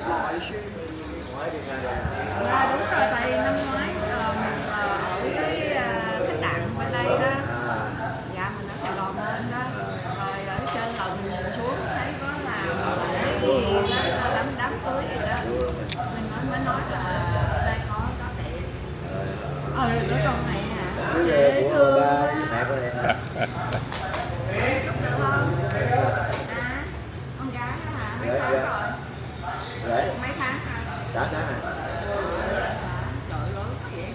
Nội xuyên. Dạ đúng rồi, tại năm ngoái mình ở cái khách sạn bên đây đó. Dạ mình ở Sài Gòn lên đó. Rồi ở trên lầu mình nhìn xuống thấy có làm cái gì đó, đám cưới gì đó. Mình mới nói là đây có tiệm. Đứa con này hả? Dễ thương quá. Chúc được không? Con gái đó hả? Mấy tháng rồi? Mấy tháng hả? 8 tháng rồi. Trời lớn vậy.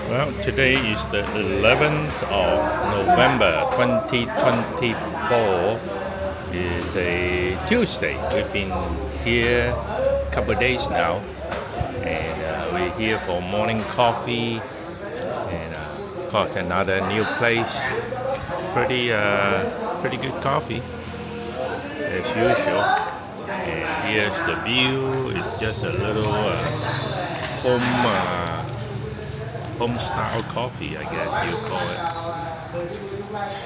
Well, today is the 11th of November 2024. It's a Tuesday. We've been here a couple of days now, and we're here for morning coffee, and of course another new place. Pretty good coffee as usual. And here's the view. It's just a little home style coffee, I guess you call it.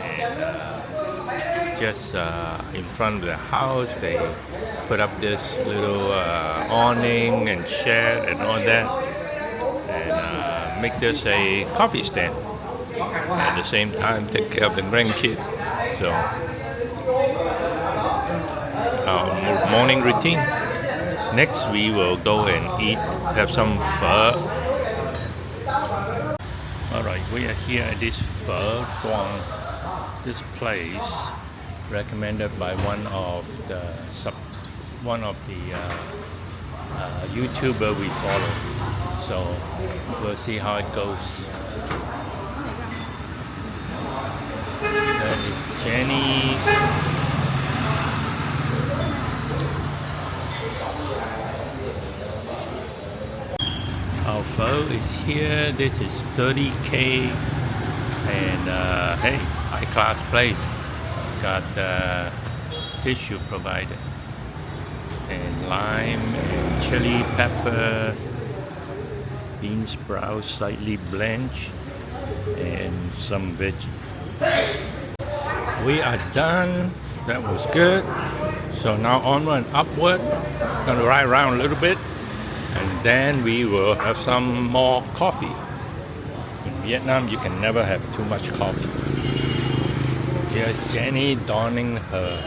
And just in front of the house, they put up this little awning and shed and all that, and make this a coffee stand. At the same time, take care of the grandkid. So our morning routine. Next, we will go and have some pho. Alright, we are here at this pho Quang, this place recommended by one of the YouTuber we follow. So we'll see how it goes. That is Jenny. Our pho is here. This is 30K, and hey, high class place. Got tissue provided, and lime and chili pepper, bean sprouts slightly blanched, and some veggie. We are done. That was good. So now onward and upward. Gonna ride around a little bit, and then we will have some more coffee. In Vietnam, you can never have too much coffee. Here's Jenny donning her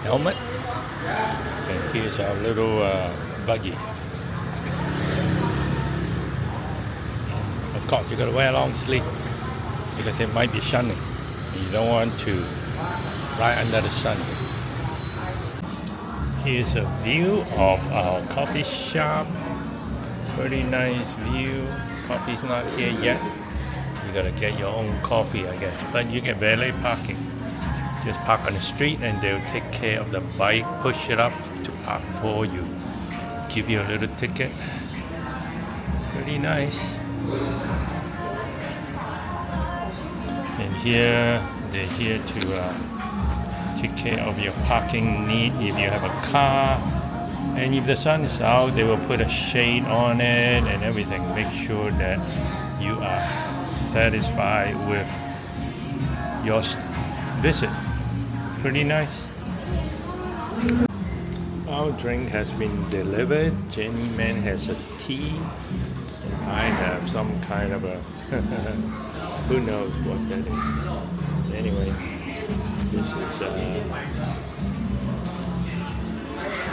helmet, and here's our little buggy. Of course, you gotta wear a long sleeve because it might be sunny. You don't want to ride under the sun. Here's a view of our coffee shop. Pretty nice view. Coffee's not here yet. You gotta get your own coffee, I guess. But you get valet parking. Just park on the street and they'll take care of the bike, push it up to park for you. Give you a little ticket. Pretty nice. And here, they're here to take care of your parking need if you have a car. And if the sun is out, they will put a shade on it and everything. Make sure that you are satisfied with your visit. Pretty nice. Our drink has been delivered. Jenny Man has a tea. I have some kind of a who knows what that is. Anyway, this is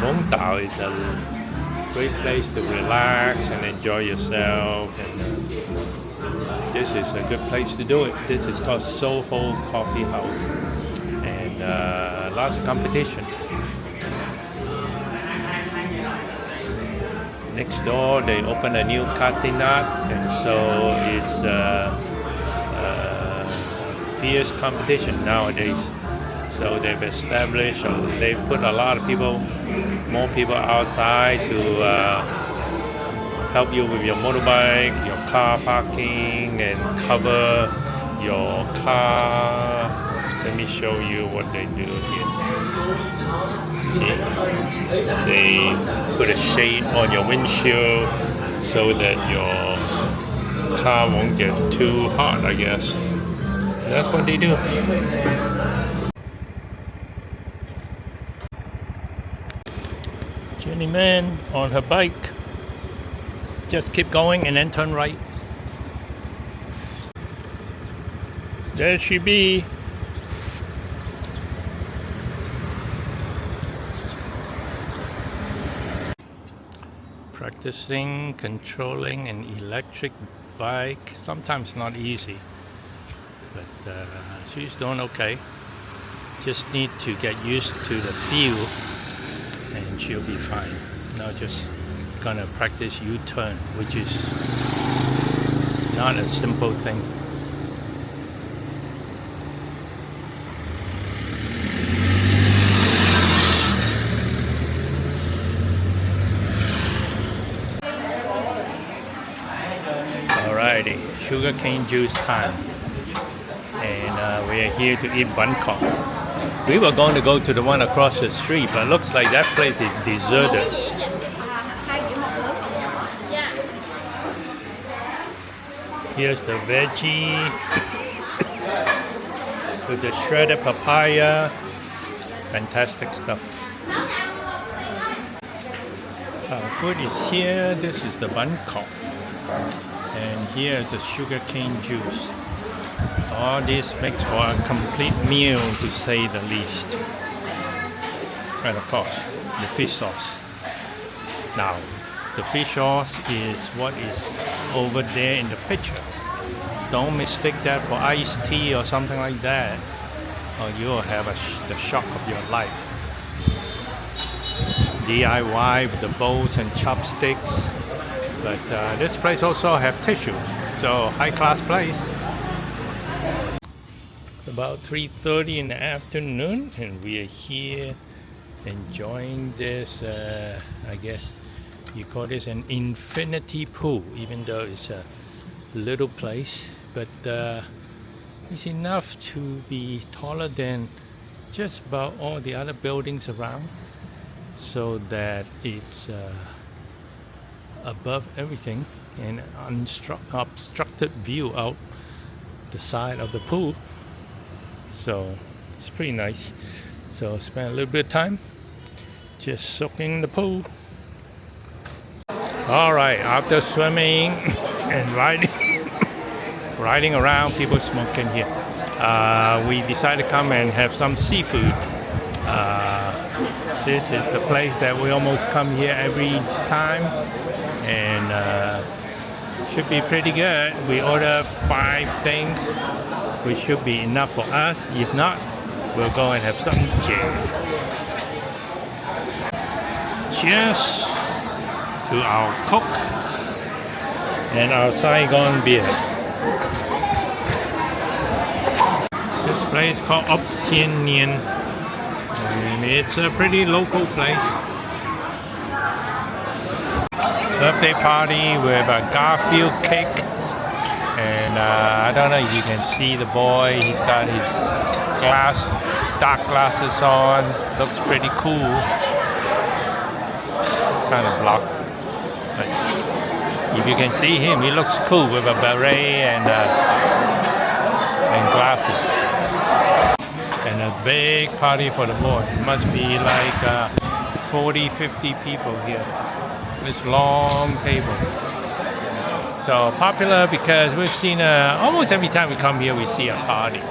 Vũng Tàu is a great place to relax and enjoy yourself, and this is a good place to do it. This is called Soho Coffee House, and lots of competition. Next door they opened a new Katinat, and so it's fierce competition nowadays. So they've established, they've put a lot of people, more people outside to help you with your motorbike, your car parking, and cover your car. Let me show you what they do here. See, they put a shade on your windshield so that your car won't get too hot, I guess. That's what they do. Journeyman on her bike. Just keep going and then turn right. There she be. Practicing controlling an electric bike. Sometimes not easy, but she's doing okay. Just need to get used to the feel and she'll be fine. Now just gonna practice U-turn, which is not a simple thing. Alrighty, sugarcane juice time, and we are here to eat Bangkok. We were going to go to the one across the street, but looks like that place is deserted. Here's the veggie with the shredded papaya. Fantastic stuff. Our food is here. This is the Bangkok. And here is the sugarcane juice. All this makes for a complete meal, to say the least. And of course, the fish sauce. Now, the fish sauce is what is over there in the picture. Don't mistake that for iced tea or something like that, or you'll have the shock of your life. DIY with the bowls and chopsticks. But this place also have tissues, so high-class place. It's about 3:30 in the afternoon, and we are here enjoying this. I guess you call this an infinity pool, even though it's a little place. But it's enough to be taller than just about all the other buildings around, so that it's above everything, and unobstructed view out the side of the pool. So it's pretty nice. So spend a little bit of time just soaking in the pool. Alright, after swimming and riding around, people smoking here, we decided to come and have some seafood. This is the place that we almost come here every time, and should be pretty good. We ordered 5 things, which should be enough for us. If not, we'll go and have some cheers to our Coke and our Saigon beer. This place called Op Tien Nien, and it's a pretty local place. Birthday party with a Garfield cake, and I don't know if you can see the boy. He's got his dark glasses on. Looks pretty cool. It's kind of blocked, but if you can see him, he looks cool with a beret and glasses. And a big party for the boy. It must be like 40-50 people here. This long table. So popular because we've seen almost every time we come here, we see a party.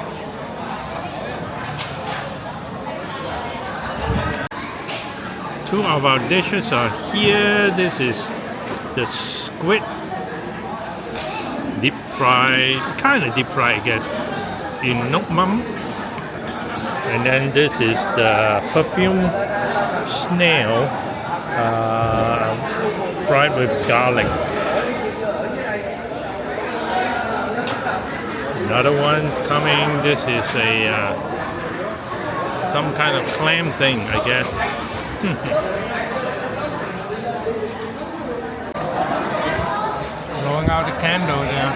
Two of our dishes are here. This is the squid deep fried, kind of deep fried, I guess, in nok mam. And then this is the perfume snail, fried with garlic. Another one's coming. This is a some kind of clam thing, I guess. Blowing out the candle there.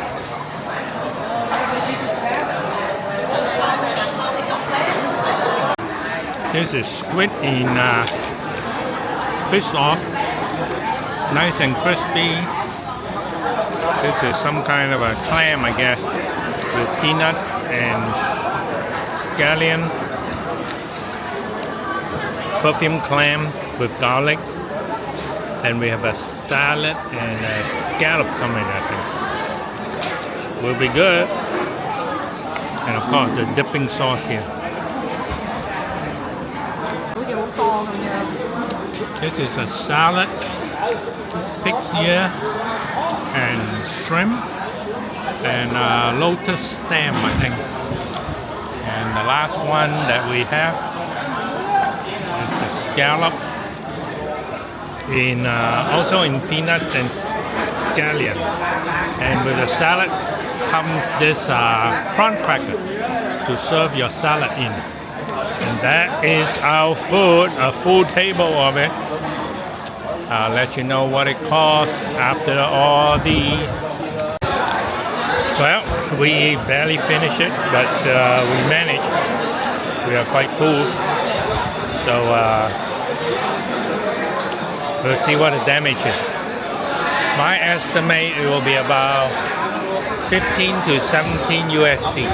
This is squid in fish sauce, nice and crispy. This is some kind of a clam, I guess, with peanuts and scallion. Perfume clam with garlic. Then we have a salad and a scallop coming, I think. Will be good. And of course, the dipping sauce here. This is a salad, pig's ear, and shrimp, and lotus stem, I think. And the last one that we have is the scallop, also in peanuts and scallion. And with the salad comes this prawn cracker to serve your salad in. And that is our food, a full table of it. I'll let you know what it costs after all these. Well, we barely finished it, but we managed. We are quite full. So we'll see what the damage is. My estimate it will be about 15 to 17 USD.